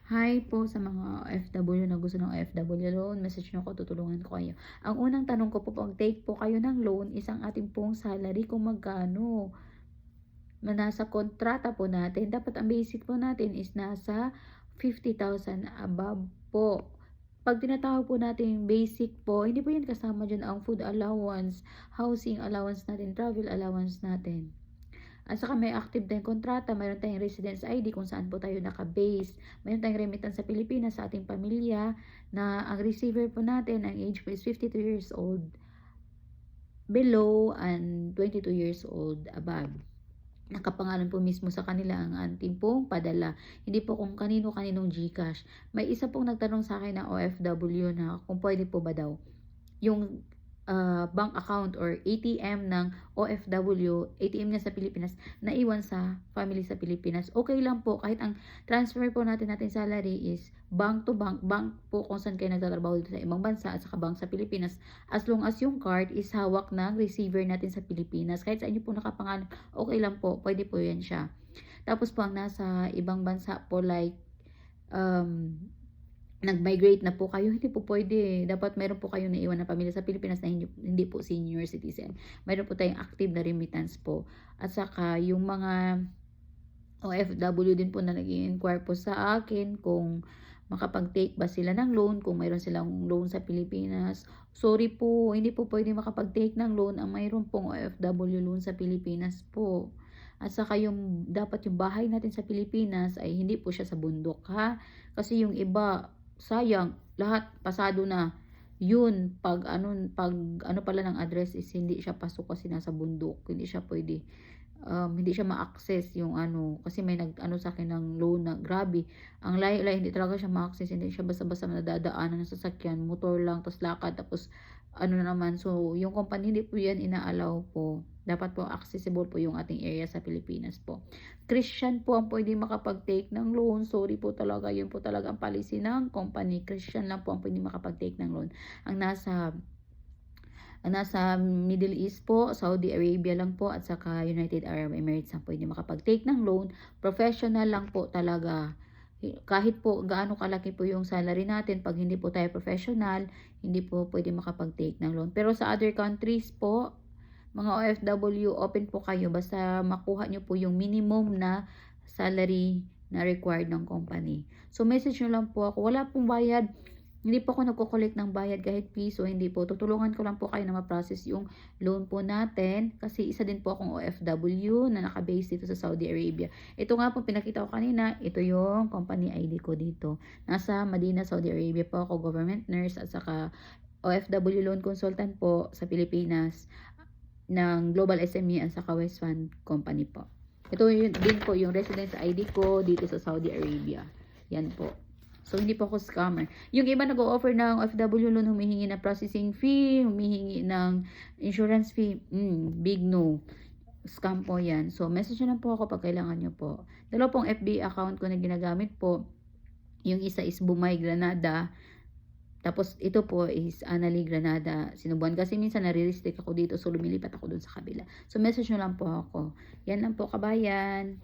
Hi po sa mga OFW na gusto ng OFW loan, message nyo ko, tutulungan ko kayo. Ang unang tanong ko po, pag take po kayo ng loan, isang ating pong salary kung magkano. Nasa kontrata po natin, dapat ang basic po natin is nasa 50,000 above po. Pag tinatawag po natin basic po, hindi po yan kasama dyan ang food allowance, housing allowance natin, travel allowance natin. At saka may active tayong kontrata, mayroon tayong residence ID kung saan po tayo naka-base. Mayroon tayong remittance sa Pilipinas sa ating pamilya na ang receiver po natin, ang age po is 52 years old below and 22 years old above. Nakapangalan po mismo sa kanila ang ating pong padala. Hindi po kung kanino-kaninong GCash. May isa pong nagtanong sa akin na OFW na kung pwede po ba daw yung bank account or ATM ng OFW, ATM niya sa Pilipinas, naiwan sa family sa Pilipinas. Okay lang po, kahit ang transfer po natin salary is bank to bank, bank po kung saan kayo nagtatrabaho dito sa ibang bansa at saka bank sa Pilipinas, as long as yung card is hawak ng receiver natin sa Pilipinas. Kahit sa inyo po nakapangalan, okay lang po, pwede po yan siya. Tapos po, ang nasa ibang bansa po like nag-migrate na po kayo, hindi po pwede. Dapat meron po kayong naiwan na pamilya sa Pilipinas na hindi po senior citizen. Meron po tayong active na remittance po. At saka yung mga OFW din po na nag-i-inquire po sa akin kung makapag-take ba sila ng loan, kung mayroon silang loan sa Pilipinas. Sorry po, hindi po pwede makapag-take ng loan ang mayroon pong OFW loan sa Pilipinas po. At saka dapat yung bahay natin sa Pilipinas ay hindi po siya sa bundok, ha? Kasi yung iba, sayang, lahat pasado na. Yun, pag ano pala ng address is hindi siya pasok kasi nasa bundok. Hindi siya pwede. Hindi siya ma-access yung kasi may nag-ano sa akin ng loan na grabe. Ang layo-layo, hindi talaga siya ma-access. Hindi siya basta-basta nadadaanan ng sasakyan, motor lang, tapos lakad, tapos na naman. So, yung company hindi po yan inaalaw po. Dapat po accessible po yung ating area sa Pilipinas po. Christian po ang pwede makapag-take ng loan. Sorry po talaga, yun po talaga ang policy ng company. Christian lang po ang pwede makapag-take ng loan. Ang nasa Middle East po, Saudi Arabia lang po, at saka United Arab Emirates ang pwede makapag-take ng loan. Professional lang po talaga. Kahit po gaano kalaki po yung salary natin, pag hindi po tayo professional, hindi po pwede makapag-take ng loan. Pero sa other countries po, mga OFW, open po kayo basta makuha nyo po yung minimum na salary na required ng company. So, message nyo lang po ako. Wala pong bayad. Hindi po ako nagko-collect ng bayad kahit piso, hindi po. Tutulungan ko lang po kayo na ma-process yung loan po natin kasi isa din po akong OFW na naka-base dito sa Saudi Arabia. Ito nga po pinakita ko kanina, ito yung company ID ko dito. Nasa Madina, Saudi Arabia po ako, government nurse at saka OFW loan consultant po sa Pilipinas ng Global SME at saka West Fund Company po. Ito din po yung residence ID ko dito sa Saudi Arabia. Yan po. So, hindi po ako scammer. Yung iba nag-o-offer ng OFW loan, humihingi ng processing fee, humihingi ng insurance fee. Big no. Scam po yan. So, message nyo lang po ako pag kailangan nyo po. Dalawa pong FB account ko na ginagamit po. Yung isa is Bumay Granada. Tapos, ito po is Annalie Granada. Sinubuan kasi minsan nare-restrict ako dito. So, lumilipat ako dun sa kabila. So, message nyo lang po ako. Yan lang po, kabayan.